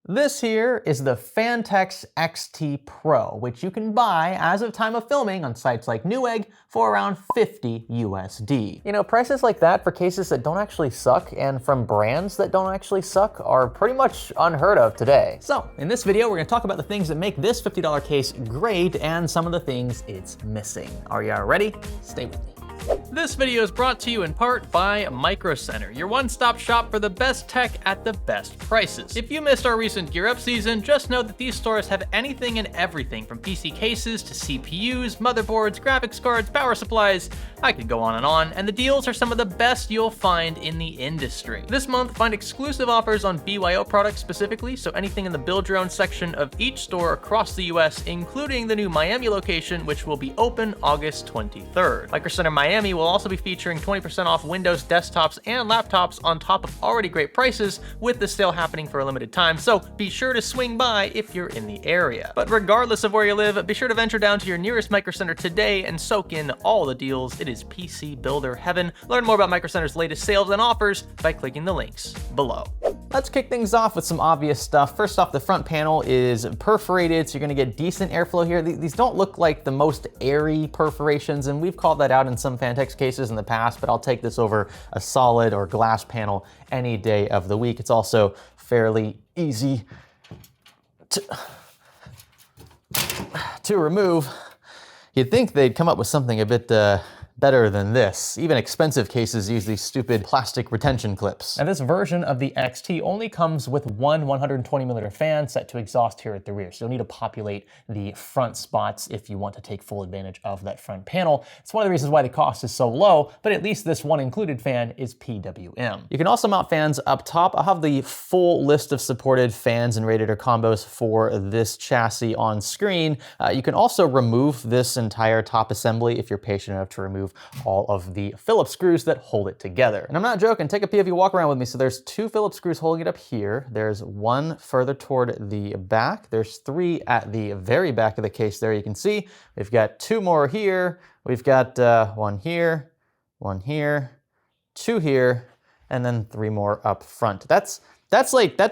This here is the Phanteks XT Pro, which you can buy as of time of filming on sites like Newegg for around 50 USD. You know, prices like that for cases that don't actually suck and from brands that don't actually suck are pretty much unheard of today. So in this video, we're gonna talk about the things that make this $50 case great and some of the things it's missing. Are you ready? Stay with me. This video is brought to you in part by Micro Center, your one-stop shop for the best tech at the best prices. If you missed our recent Gear Up season, just know that these stores have anything and everything from PC cases to CPUs, motherboards, graphics cards, power supplies. I could go on, and the deals are some of the best you'll find in the industry. This month, find exclusive offers on BYO products specifically, so anything in the build your own section of each store across the US, including the new Miami location, which will be open August 23rd. Micro Center Miami will also be featuring 20% off Windows desktops and laptops on top of already great prices, with the sale happening for a limited time, so be sure to swing by if you're in the area. But regardless of where you live, be sure to venture down to your nearest Micro Center today and soak in all the deals. It is PC builder heaven. Learn more about Micro Center's latest sales and offers by clicking the links below. Let's kick things off with some obvious stuff. First off, the front panel is perforated, so you're gonna get decent airflow here. These don't look like the most airy perforations, and we've called that out in some Phanteks cases in the past, but I'll take this over a solid or glass panel any day of the week. It's also fairly easy to remove. You'd think they'd come up with something a bit better than this. Even expensive cases use these stupid plastic retention clips. Now this version of the XT only comes with one 120mm fan set to exhaust here at the rear, so you'll need to populate the front spots if you want to take full advantage of that front panel. It's one of the reasons why the cost is so low, but at least this one included fan is PWM. You can also mount fans up top. I'll have the full list of supported fans and radiator combos for this chassis on screen. You can also remove this entire top assembly if you're patient enough to remove all of the Phillips screws that hold it together. And I'm not joking, take a POV walk around with me. So there's two Phillips screws holding it up here. There's one further toward the back. There's three at the very back of the case there. You can see we've got two more here. We've got one here, two here, and then three more up front. That's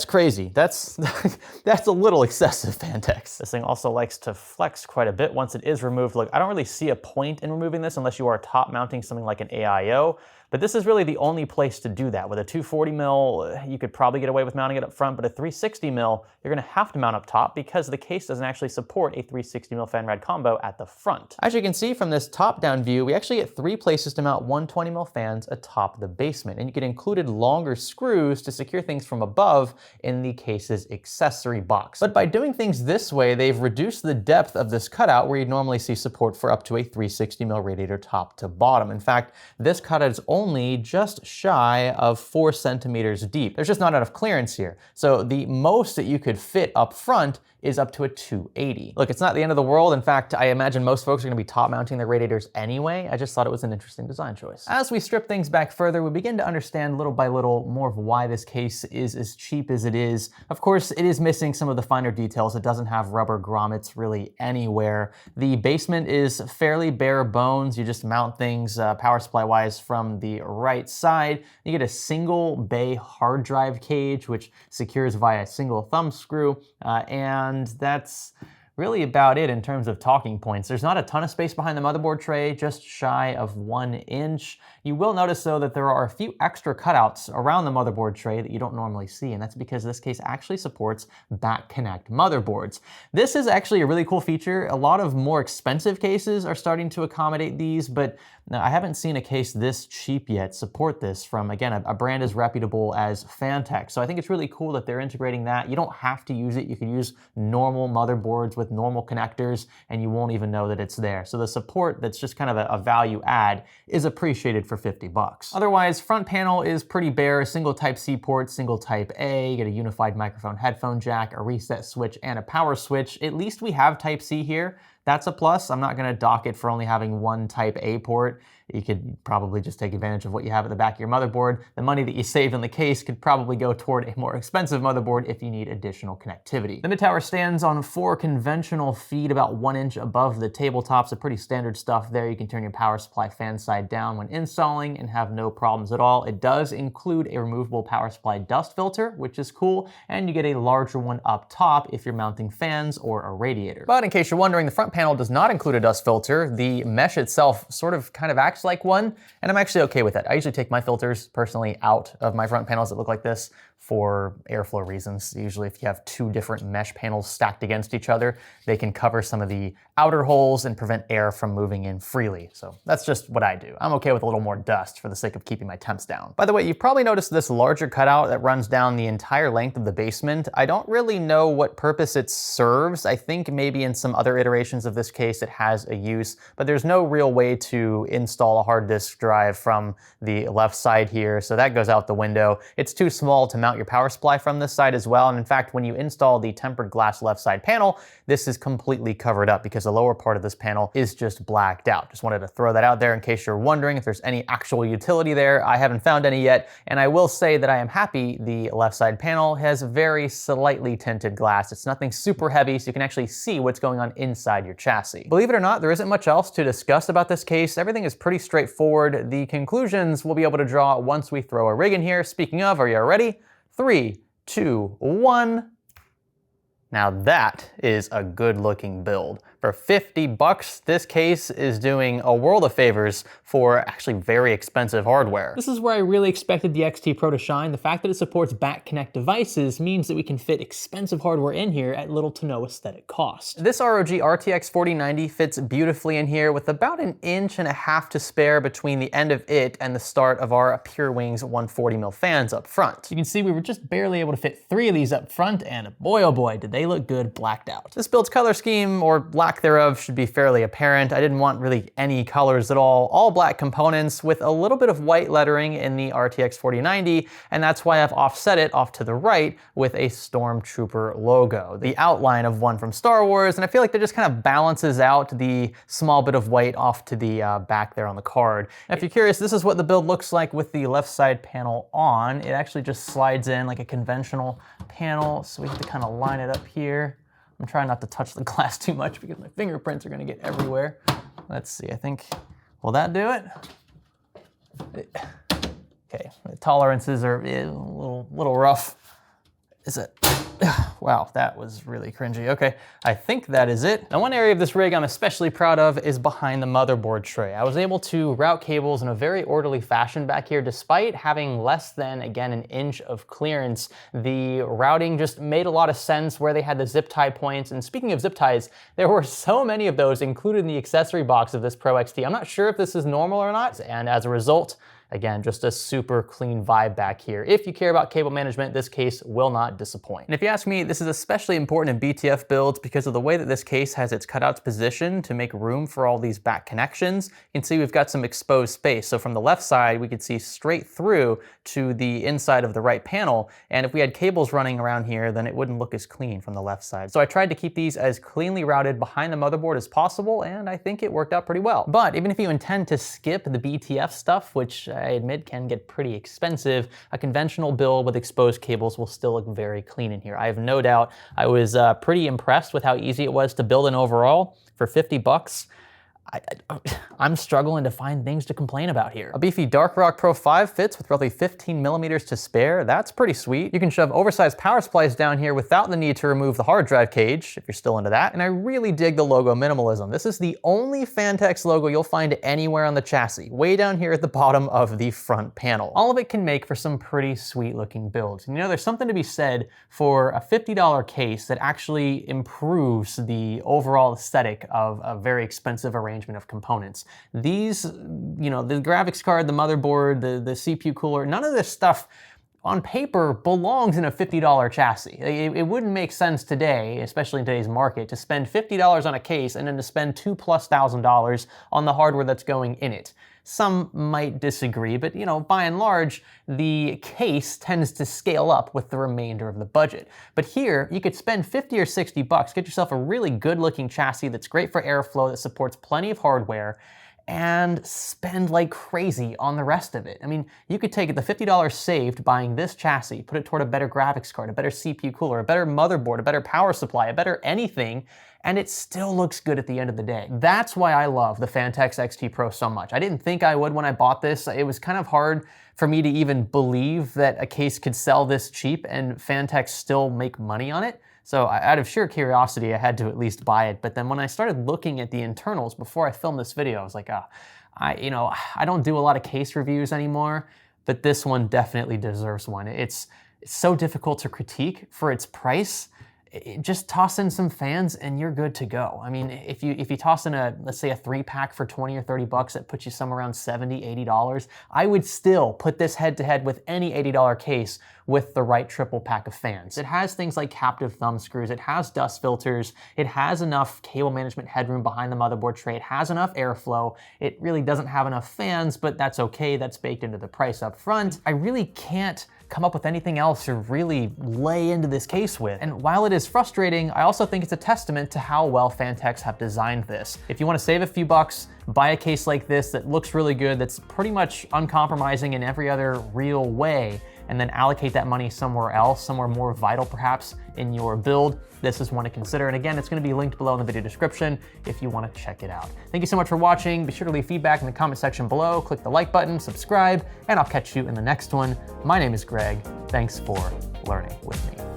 crazy. That's a little excessive, Phanteks. This thing also likes to flex quite a bit once it is removed. Look, I don't really see a point in removing this unless you are top mounting something like an AIO, but this is really the only place to do that. With a 240mm, you could probably get away with mounting it up front, but a 360mm, you're gonna have to mount up top because the case doesn't actually support a 360mm fan rad combo at the front. As you can see from this top-down view, we actually get three places to mount 120mm fans atop the basement, and you get included longer screws to secure things from above in the case's accessory box. But by doing things this way, they've reduced the depth of this cutout where you'd normally see support for up to a 360mm radiator top to bottom. In fact, this cutout is only just shy of 4 centimeters deep. There's just not enough clearance here. So the most that you could fit up front is up to a 280. Look, it's not the end of the world. In fact, I imagine most folks are gonna be top mounting their radiators anyway. I just thought it was an interesting design choice. As we strip things back further, we begin to understand little by little more of why this case is as cheap as it is. Of course, it is missing some of the finer details. It doesn't have rubber grommets really anywhere. The basement is fairly bare bones. You just mount things power supply wise from the right side. You get a single bay hard drive cage, which secures via a single thumb screw, and that's really about it in terms of talking points. There's not a ton of space behind the motherboard tray, just shy of 1 inch. You will notice though that there are a few extra cutouts around the motherboard tray that you don't normally see, and that's because this case actually supports back connect motherboards. This is actually a really cool feature. A lot of more expensive cases are starting to accommodate these, but I haven't seen a case this cheap yet support this from, again, a brand as reputable as Phanteks. So I think it's really cool that they're integrating that. You don't have to use it. You can use normal motherboards with normal connectors and you won't even know that it's there. So the support that's just kind of a value add is appreciated for 50 bucks. Otherwise, front panel is pretty bare, single type C port, single type A, you get a unified microphone headphone jack, a reset switch, and a power switch. At least we have type C here. That's a plus. I'm not gonna dock it for only having one type A port. You could probably just take advantage of what you have at the back of your motherboard. The money that you saved in the case could probably go toward a more expensive motherboard if you need additional connectivity. The mid-tower stands on 4 conventional feet about 1 inch above the tabletop, so pretty standard stuff there. You can turn your power supply fan side down when installing and have no problems at all. It does include a removable power supply dust filter, which is cool, and you get a larger one up top if you're mounting fans or a radiator. But in case you're wondering, the front panel does not include a dust filter. The mesh itself sort of kind of acts like one, and I'm actually okay with that. I usually take my filters personally out of my front panels that look like this for airflow reasons. Usually if you have 2 different mesh panels stacked against each other, they can cover some of the outer holes and prevent air from moving in freely. So that's just what I do. I'm okay with a little more dust for the sake of keeping my temps down. By the way, you've probably noticed this larger cutout that runs down the entire length of the basement. I don't really know what purpose it serves. I think maybe in some other iterations of this case it has a use, but there's no real way to install a hard disk drive from the left side here, so that goes out the window. It's too small to mount your power supply from this side as well, and in fact, when you install the tempered glass left side panel, this is completely covered up because the lower part of this panel is just blacked out. Just wanted to throw that out there in case you're wondering if there's any actual utility there. I haven't found any yet, and I will say that I am happy the left side panel has very slightly tinted glass. It's nothing super heavy, so you can actually see what's going on inside your chassis. Believe it or not, there isn't much else to discuss about this case. Everything is pretty straightforward. The conclusions we'll be able to draw once we throw a rig in here. Speaking of, are you ready? 3, 2, 1. Now that is a good looking build. For 50 bucks, this case is doing a world of favors for actually very expensive hardware. This is where I really expected the XT Pro to shine. The fact that it supports back connect devices means that we can fit expensive hardware in here at little to no aesthetic cost. This ROG RTX 4090 fits beautifully in here with about 1.5 inches to spare between the end of it and the start of our Pure Wings 140mm fans up front. You can see we were just barely able to fit 3 of these up front, and boy oh boy did they look good blacked out. This build's color scheme, or lack thereof, should be fairly apparent. I didn't want really any colors at all black components with a little bit of white lettering in the RTX 4090, and that's why I've offset it off to the right with a Stormtrooper logo, the outline of one from Star Wars, and I feel like that just kind of balances out the small bit of white off to the back there on the card. And if you're curious, this is what the build looks like with the left side panel on. It actually just slides in like a conventional panel, so we have to kind of line it up here. I'm trying not to touch the glass too much because my fingerprints are gonna get everywhere. Let's see, I think, will that do it? Okay, the tolerances are a little rough. Is it? Wow, that was really cringy. Okay, I think that is it. Now, one area of this rig I'm especially proud of is behind the motherboard tray. I was able to route cables in a very orderly fashion back here, despite having less than, again, 1 inch of clearance. The routing just made a lot of sense where they had the zip tie points. And speaking of zip ties, there were so many of those included in the accessory box of this Pro XT. I'm not sure if this is normal or not, and as a result, again, just a super clean vibe back here. If you care about cable management, this case will not disappoint. And if you ask me, this is especially important in BTF builds because of the way that this case has its cutouts positioned to make room for all these back connections. You can see we've got some exposed space. So from the left side, we could see straight through to the inside of the right panel. And if we had cables running around here, then it wouldn't look as clean from the left side. So I tried to keep these as cleanly routed behind the motherboard as possible, and I think it worked out pretty well. But even if you intend to skip the BTF stuff, which I admit can get pretty expensive, a conventional build with exposed cables will still look very clean in here. I have no doubt. I was pretty impressed with how easy it was to build an overall. For 50 bucks, I'm struggling to find things to complain about here. A beefy Dark Rock Pro 5 fits with roughly 15mm to spare. That's pretty sweet. You can shove oversized power supplies down here without the need to remove the hard drive cage, if you're still into that. And I really dig the logo minimalism. This is the only Phanteks logo you'll find anywhere on the chassis, way down here at the bottom of the front panel. All of it can make for some pretty sweet looking builds. And you know, there's something to be said for a $50 case that actually improves the overall aesthetic of a very expensive arrangement of components. These, you know, the graphics card, the motherboard, the CPU cooler, none of this stuff on paper belongs in a $50 chassis. It wouldn't make sense today, especially in today's market, to spend $50 on a case and then to spend $2,000+ on the hardware that's going in it. Some might disagree, but by and large, the case tends to scale up with the remainder of the budget. But here, you could spend 50 or 60 bucks, get yourself a really good looking chassis that's great for airflow, that supports plenty of hardware, and spend like crazy on the rest of it. I mean, you could take the $50 saved buying this chassis, put it toward a better graphics card, a better CPU cooler, a better motherboard, a better power supply, a better anything, and it still looks good at the end of the day. That's why I love the Phanteks XT Pro so much. I didn't think I would when I bought this. It was kind of hard for me to even believe that a case could sell this cheap and Phanteks still make money on it. So out of sheer curiosity, I had to at least buy it. But then when I started looking at the internals before I filmed this video, I was like, I don't do a lot of case reviews anymore, but this one definitely deserves one. It's so difficult to critique for its price. Just toss in some fans and you're good to go. I mean, if you toss in let's say a 3-pack for 20 or 30 bucks, that puts you somewhere around $70, $80. I would still put this head to head with any $80 case with the right triple pack of fans. It has things like captive thumb screws, it has dust filters, it has enough cable management headroom behind the motherboard tray, it has enough airflow, it really doesn't have enough fans, but that's okay, that's baked into the price up front. I really can't come up with anything else to really lay into this case with. And while it is frustrating, I also think it's a testament to how well Phanteks have designed this. If you want to save a few bucks, buy a case like this that looks really good, that's pretty much uncompromising in every other real way, and then allocate that money somewhere else, somewhere more vital perhaps in your build, this is one to consider. And again, it's going to be linked below in the video description if you want to check it out. Thank you so much for watching. Be sure to leave feedback in the comment section below, click the like button, subscribe, and I'll catch you in the next one. My name is Greg. Thanks for learning with me.